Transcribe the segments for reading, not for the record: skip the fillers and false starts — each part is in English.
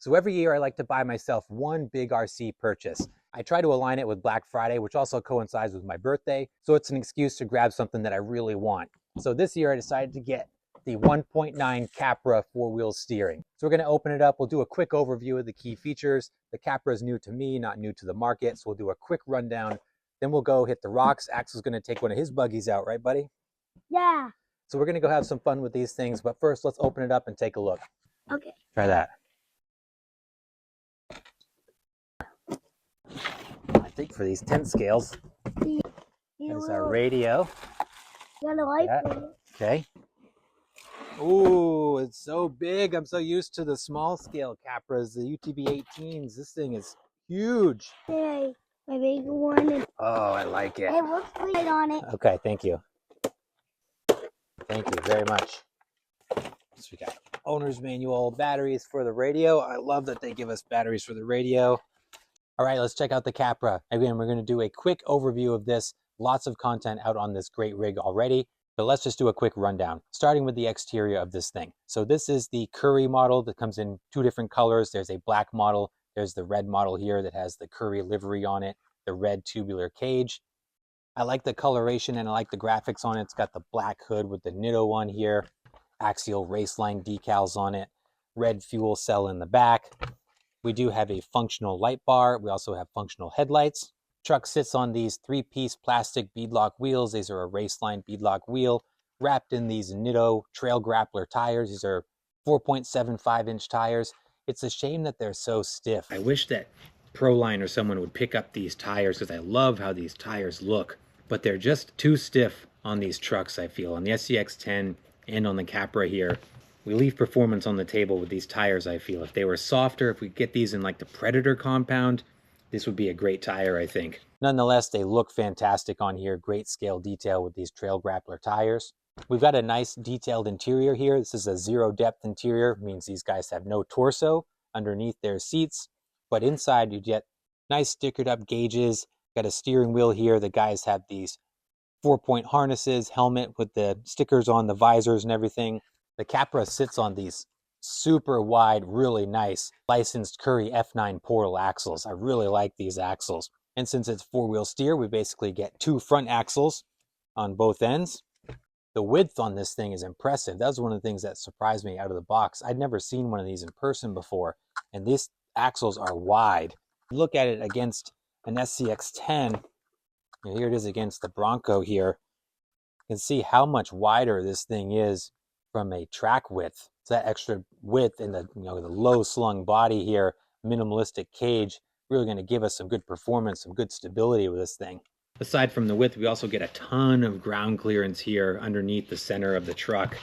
So every year I like to buy myself one big RC purchase. I try to align it with Black Friday, which also coincides with my birthday, so it's an excuse to grab something that I really want. So this year I decided to get the 1.9 Capra four-wheel steering. So we're going to open it up. We'll do a quick overview of the key features. The Capra is new to me, not new to the market, so we'll do a quick rundown. Then we'll go hit the rocks. Axel's going to take one of his buggies out, right, buddy? Yeah. So we're going to go have some fun with these things, but first let's open it up and take a look. Okay. Try that. I think for these 10 scales, there's our radio. Got a light for it. Okay. Ooh, it's so big. I'm so used to the small scale Capras, the UTB 18s. This thing is huge. Hey, my big one. Oh, I like it. Hey, what's the light on it? Okay, thank you. Thank you very much. So we got owner's manual, batteries for the radio. I love that they give us batteries for the radio. All right, let's check out the Capra. Again, we're going to do a quick overview of this. Lots of content out on this great rig already, but let's just do a quick rundown, starting with the exterior of this thing. So this is the Curry model that comes in two different colors. There's a black model. There's the red model here that has the Curry livery on it, the red tubular cage. I like the coloration and I like the graphics on it. It's got the black hood with the Nitto one here, Axial Raceline decals on it, red fuel cell in the back. We do have a functional light bar. We also have functional headlights. Truck sits on these three-piece plastic beadlock wheels. These are a Raceline beadlock wheel wrapped in these Nitto Trail Grappler tires. These are 4.75-inch tires. It's a shame that they're so stiff. I wish that Proline or someone would pick up these tires because I love how these tires look, but they're just too stiff on these trucks, I feel. On the SCX-10 and on the Capra here, we leave performance on the table with these tires, I feel. If they were softer, if we get these in like the Predator compound, this would be a great tire, I think. Nonetheless, they look fantastic on here. Great scale detail with these Trail Grappler tires. We've got a nice detailed interior here. This is a zero depth interior, means these guys have no torso underneath their seats. But inside you get nice stickered up gauges. Got a steering wheel here. The guys have these 4-point harnesses, helmet with the stickers on the visors and everything. The Capra sits on these super wide, really nice licensed Curry F9 portal axles. I really like these axles. And since it's four-wheel steer, we basically get two front axles on both ends. The width on this thing is impressive. That was one of the things that surprised me out of the box. I'd never seen one of these in person before, and these axles are wide. Look at it against an SCX-10. Here it is against the Bronco here. You can see how much wider this thing is from a track width. So that extra width in the, the low slung body here, minimalistic cage, really going to give us some good performance, some good stability with this thing. Aside from the width, we also get a ton of ground clearance here underneath the center of the truck.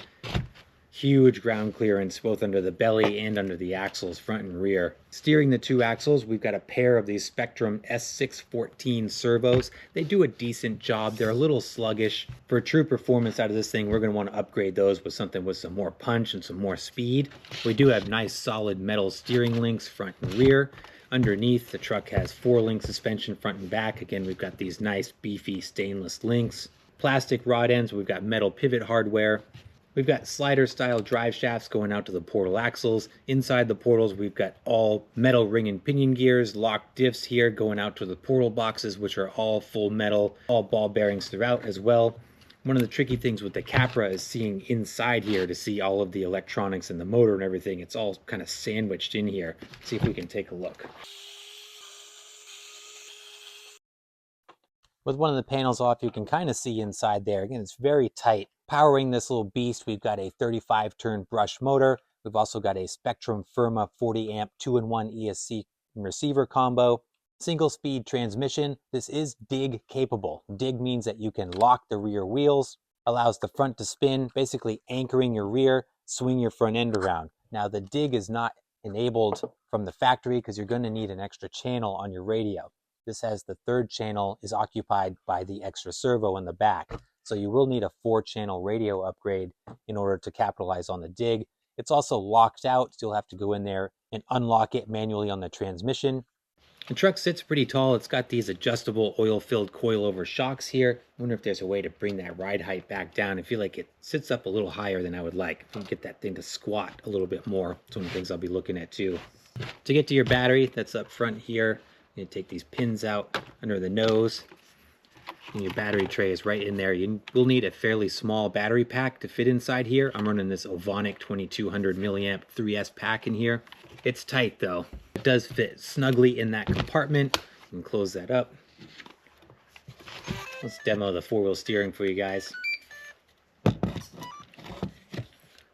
Huge ground clearance both under the belly and under the axles, front and rear. Steering the two axles, we've got a pair of these Spectrum S614 servos. They do a decent job. They're a little sluggish. For true performance out of this thing, we're going to want to upgrade those with something with some more punch and some more speed. We do have nice solid metal steering links front and rear. Underneath, the truck has 4-link suspension front and back. Again, we've got these nice beefy stainless links. Plastic rod ends, we've got metal pivot hardware. We've got slider-style drive shafts going out to the portal axles. Inside the portals, we've got all metal ring and pinion gears, locked diffs here going out to the portal boxes, which are all full metal, all ball bearings throughout as well. One of the tricky things with the Capra is seeing inside here to see all of the electronics and the motor and everything. It's all kind of sandwiched in here. Let's see if we can take a look. With one of the panels off, you can kind of see inside there. Again, it's very tight. Powering this little beast, we've got a 35-turn brush motor. We've also got a Spectrum Firma 40-amp 2-in-1 ESC receiver combo. Single-speed transmission. This is dig capable. Dig means that you can lock the rear wheels, allows the front to spin, basically anchoring your rear, swing your front end around. Now, the dig is not enabled from the factory because you're going to need an extra channel on your radio. This has the third channel is occupied by the extra servo in the back. So you will need a 4-channel radio upgrade in order to capitalize on the dig. It's also locked out, so you'll have to go in there and unlock it manually on the transmission. The truck sits pretty tall. It's got these adjustable oil-filled coilover shocks here. I wonder if there's a way to bring that ride height back down. I feel like it sits up a little higher than I would like. If we can get that thing to squat a little bit more, it's one of the things I'll be looking at too. To get to your battery that's up front here, you take these pins out under the nose, and your battery tray is right in there. You will need a fairly small battery pack to fit inside here. I'm running this Ovonic 2200 milliamp 3S pack in here. It's tight though. It does fit snugly in that compartment. You can close that up. Let's demo the four-wheel steering for you guys.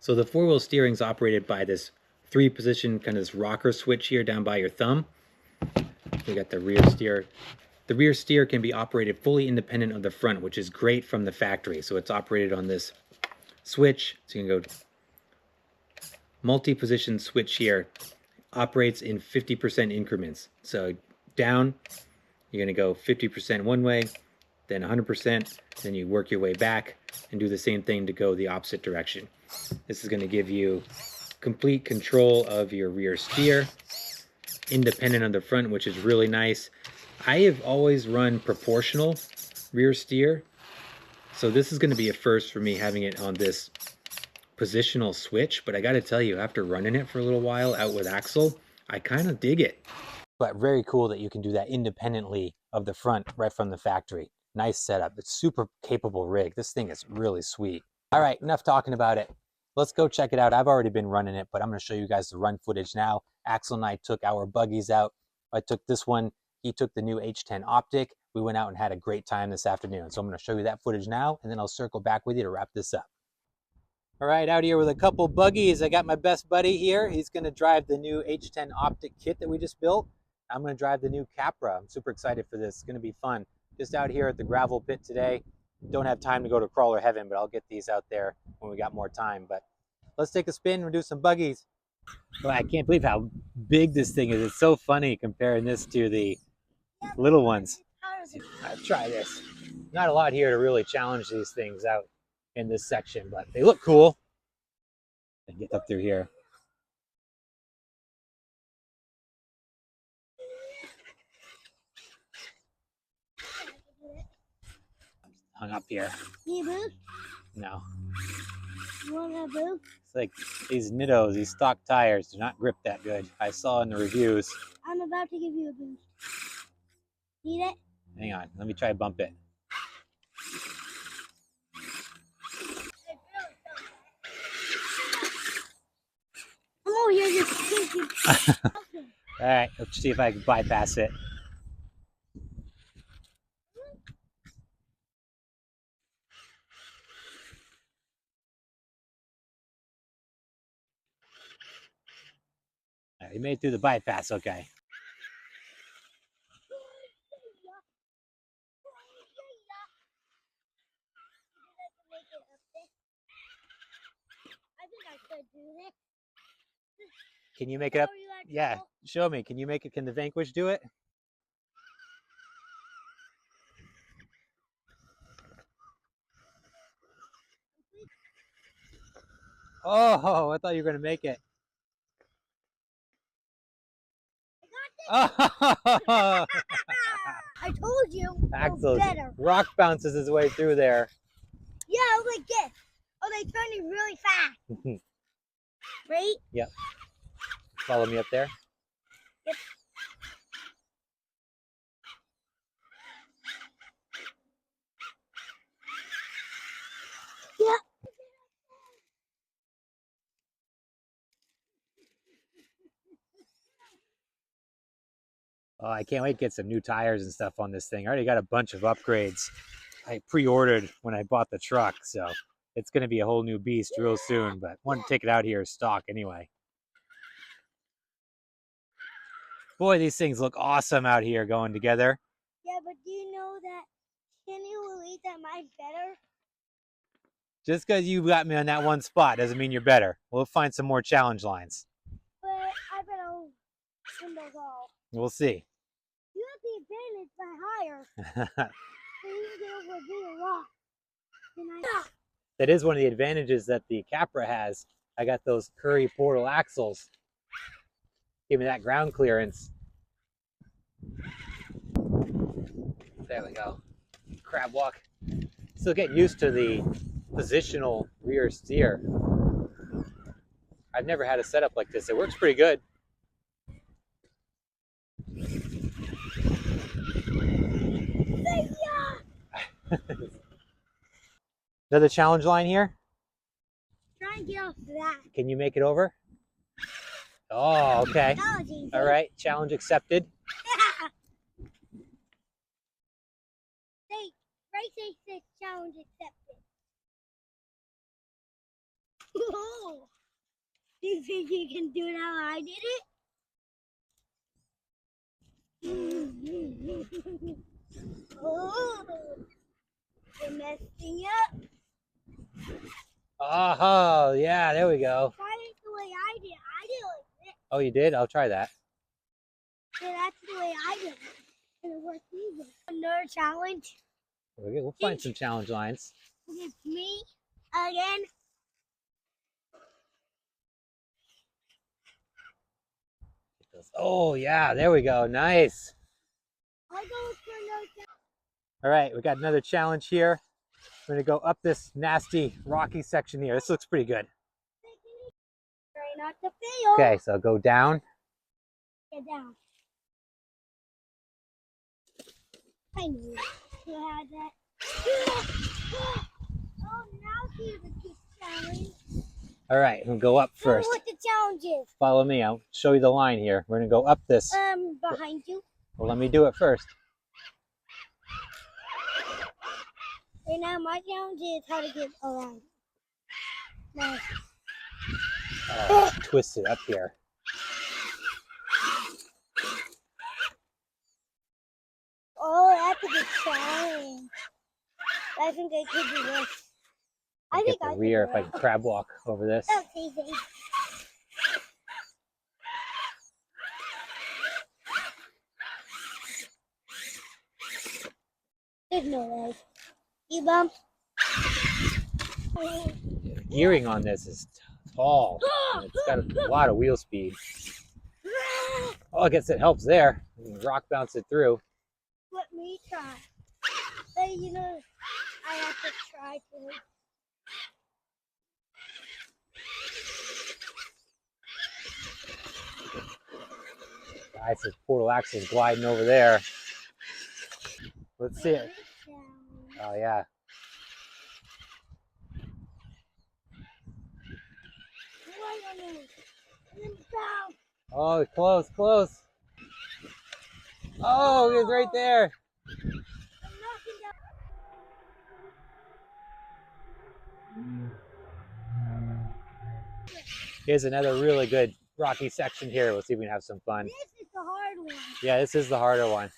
So the four-wheel steering is operated by this three-position kind of this rocker switch here down by your thumb. We got the rear steer. The rear steer can be operated fully independent of the front, which is great from the factory. So it's operated on this switch. So you can go multi-position switch here. Operates in 50% increments. So down, you're going to go 50% one way, then 100%, then you work your way back and do the same thing to go the opposite direction. This is going to give you complete control of your rear steer, independent of the front, which is really nice. I have always run proportional rear steer, so this is going to be a first for me having it on this positional switch, but I got to tell you, after running it for a little while out with Axel, I kind of dig it. But very cool that you can do that independently of the front right from the factory. Nice setup. It's super capable rig. This thing is really sweet. All right, enough talking about it. Let's go check it out. I've already been running it, but I'm going to show you guys the run footage now. Axel and I took our buggies out. I took this one. He took the new H10 Optic. We went out and had a great time this afternoon. So I'm going to show you that footage now, and then I'll circle back with you to wrap this up. All right, out here with a couple buggies. I got my best buddy here. He's going to drive the new H10 Optic kit that we just built. I'm going to drive the new Capra. I'm super excited for this. It's going to be fun. Just out here at the gravel pit today. Don't have time to go to crawler heaven, but I'll get these out there when we got more time. But let's take a spin and do some buggies. Well, I can't believe how big this thing is. It's so funny comparing this to the little ones. I'll try this. Not a lot here to really challenge these things out in this section, but they look cool. And get up through here. Hung up here. You boo? No. You want a boo? It's like these Nittos, these stock tires do not grip that good. I saw in the reviews. I'm about to give you a boost. Need it? Hang on, let me try to bump it. I'm over here just thinking. All right, let's see if I can bypass it. All right, you made it through the bypass, okay. I think I could do this. Can you make it up? Yeah, show me. Can you make it? Can the Vanquish do it? Oh, I thought you were going to make it. I told you. Axel Better. rock bounces his way through there. Yeah, like this. Oh, they turn it really fast. Right? Yep. Follow me up there. Yep. Yeah. Oh, I can't wait to get some new tires and stuff on this thing. I already got a bunch of upgrades I pre-ordered when I bought the truck, so it's going to be a whole new beast real soon, but I want to take it out here stock anyway. Boy, these things look awesome out here going together. Yeah, but do you know that Kenny will eat that mine's better? Just because you got me on that one spot doesn't mean you're better. We'll find some more challenge lines. But I bet I'll win those all. We'll see. You have the advantage by higher. So you can get over a bigger rock. That is one of the advantages that the Capra has. I got those Curry portal axles. Give me that ground clearance. There we go. Crab walk. Still getting used to the positional rear steer. I've never had a setup like this. It works pretty good. Another challenge line here. Try and get off that. Can you make it over? Oh, okay. That was easy. All right, challenge accepted. Race says challenge accepted. Whoa. Do you think you can do it how I did it? Oh, you're messing up. Oh, yeah, there we go. Try it the way I did. I did it like this. Oh, you did? I'll try that. So that's the way I did it. And it worked easy. Another challenge. We'll find some challenge lines. It's me again. Oh, yeah, there we go. Nice. I'll go for another challenge. All right, we got another challenge here. We're going to go up this nasty, rocky section here. This looks pretty good. Try not to fail. Okay, so go down. Get down. I knew you had that. Oh, now here's a good challenge. All right, we'll go up Show me first. what the challenge is. Follow me. I'll show you the line here. We're going to go up this. Behind you. Well, let me do it first. Right now, my challenge is how to get around. Nice. Oh, twist it up here. Oh, that's a good challenge. I think I could do this. I Get think the I rear if could I do can crab walk over this. That's easy. There's no way. You bump. The gearing on this is tall. And it's got a lot of wheel speed. Oh, I guess it helps there. You can rock bounce it through. Let me try. But you know, I have to try to. Guys, this portal axle's gliding over there. Let's see it. Oh, yeah. Oh, close, close. Oh, it's right there. Here's another really good rocky section here. Let's see if we can have some fun. This is the hard one. Yeah, this is the harder one.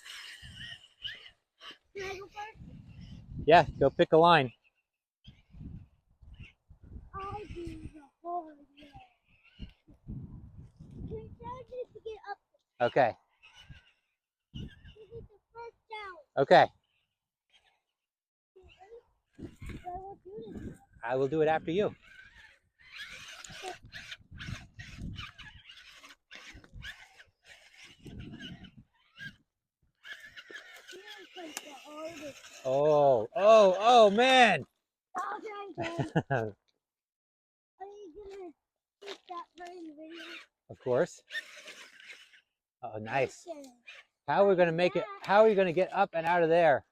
Can I go first? Yeah, go pick a line. I do the hard one. Can you try to get up? Okay. This is the first challenge. Okay. So I will do this. I will do it after you. Here's like the hardest. Oh, man. I'll try again. Are you gonna keep that part in the video? Of course. Oh, nice. Okay. How are we going to make it? How are you going to get up and out of there?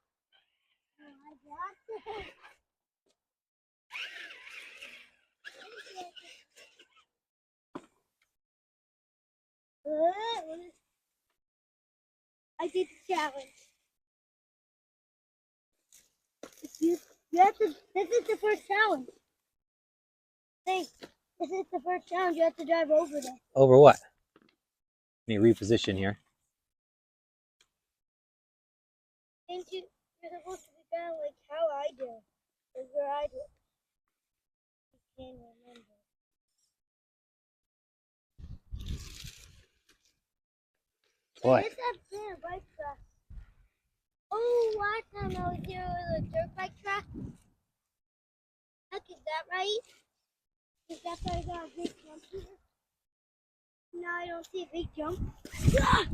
Oh, I got this. I did the challenge. This is the first challenge. Hey, this is the first challenge. You have to drive over there. Over what? Let me reposition here. You're supposed to be down like how I do. That's where I do. I can't remember. What? This is a bike track. Oh, last time I was here with a dirt bike track. Look, is that right? Is that why I got a big jump here? No, I don't see a big jump. Ah!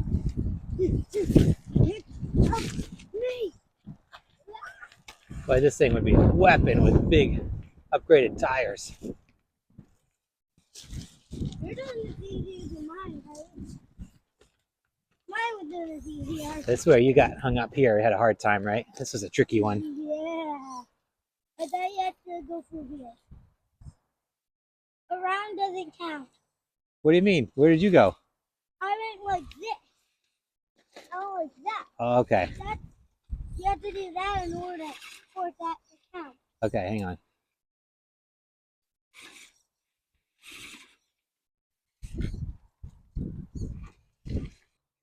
Me! Boy, this thing would be a weapon with big upgraded tires. You're doing this easier than mine, right? Mine was doing is easier. This where you got hung up here. Had a hard time, right? This was a tricky one. Yeah. But then you have to go through here. Around doesn't count. What do you mean? Where did you go? I went like this. Oh, like that. Oh, okay. You have to do that in order for that to count. Okay, hang on.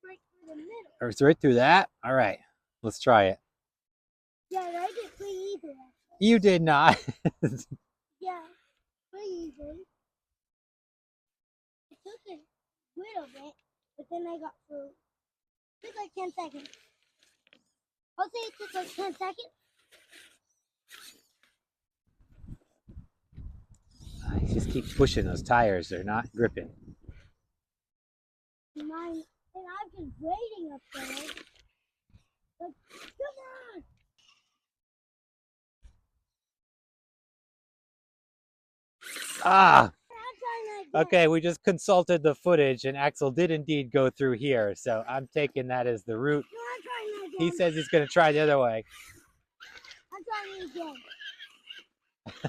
Right through the middle. It's right through that? All right. Let's try it. Yeah, I did pretty easy. You did not. Yeah, pretty easy. It took a little bit, but then I got through. It took like 10 seconds. I'll say it took like 10 seconds. Just keep pushing those tires. They're not gripping. Mine, and I've been waiting up there. Like, come on! Ah! I'm trying to Okay, we just consulted the footage, and Axel did indeed go through here. So I'm taking that as the route. No, I'm trying again. He says he's going to try the other way. I'm trying again.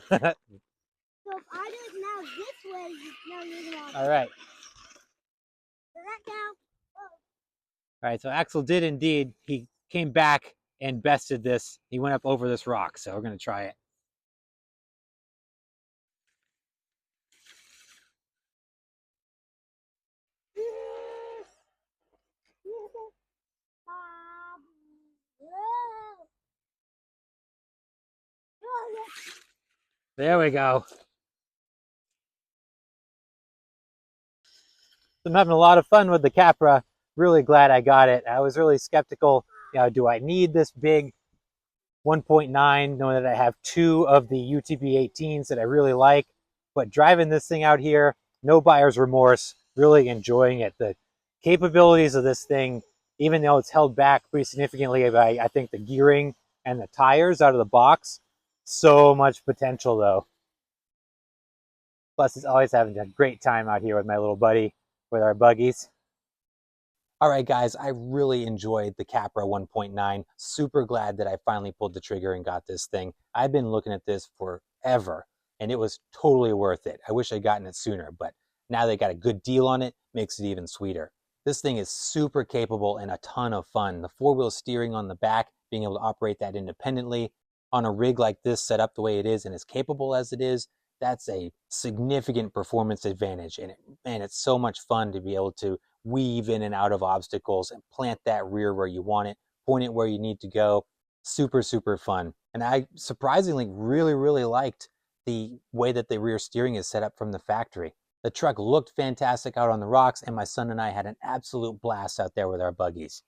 So if I do it now this way, now you're going to. All right. Does that count? All right, so Axel did indeed. He came back and bested this. He went up over this rock, so we're going to try it. There we go. I'm having a lot of fun with the Capra. Really glad I got it. I was really skeptical. You know, do I need this big 1.9, knowing that I have two of the UTB 18s that I really like? But driving this thing out here, no buyer's remorse, really enjoying it. The capabilities of this thing, even though it's held back pretty significantly by, I think, the gearing and the tires out of the box, so much potential though. Plus, it's always having a great time out here with my little buddy, with our buggies. All right, guys, I really enjoyed the Capra 1.9. Super glad that I finally pulled the trigger and got this thing. I've been looking at this forever, and it was totally worth it. I wish I'd gotten it sooner, but now they got a good deal on it, makes it even sweeter. This thing is super capable and a ton of fun. The four-wheel steering on the back, being able to operate that independently on a rig like this set up the way it is and as capable as it is, that's a significant performance advantage. And man, it's so much fun to be able to weave in and out of obstacles and plant that rear where you want it, point it where you need to go. Super, super fun. And I surprisingly really liked the way that the rear steering is set up from the factory. The truck looked fantastic out on the rocks, and my son and I had an absolute blast out there with our buggies.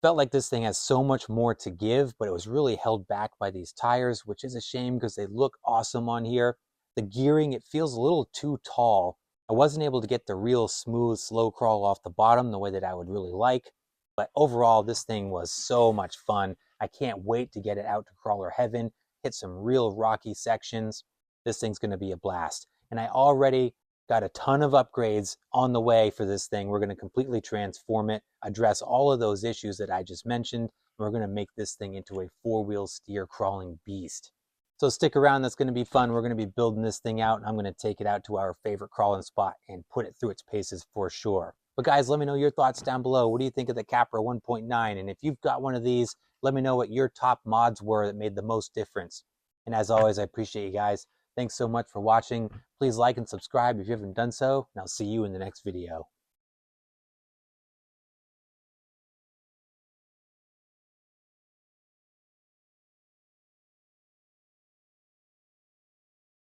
Felt like this thing has so much more to give, but it was really held back by these tires, which is a shame because they look awesome on here. The gearing, it feels a little too tall. I wasn't able to get the real smooth, slow crawl off the bottom the way that I would really like. But overall, this thing was so much fun. I can't wait to get it out to crawler heaven, hit some real rocky sections. This thing's going to be a blast. And I already got a ton of upgrades on the way for this thing. We're going to completely transform it, address all of those issues that I just mentioned, and we're going to make this thing into a four-wheel steer crawling beast. So stick around, that's going to be fun. We're going to be building this thing out, and I'm going to take it out to our favorite crawling spot and put it through its paces for sure. But guys, let me know your thoughts down below. What do you think of the Capra 1.9? And if you've got one of these, let me know what your top mods were that made the most difference. And as always, I appreciate you guys. Thanks so much for watching. Please like and subscribe if you haven't done so, and I'll see you in the next video.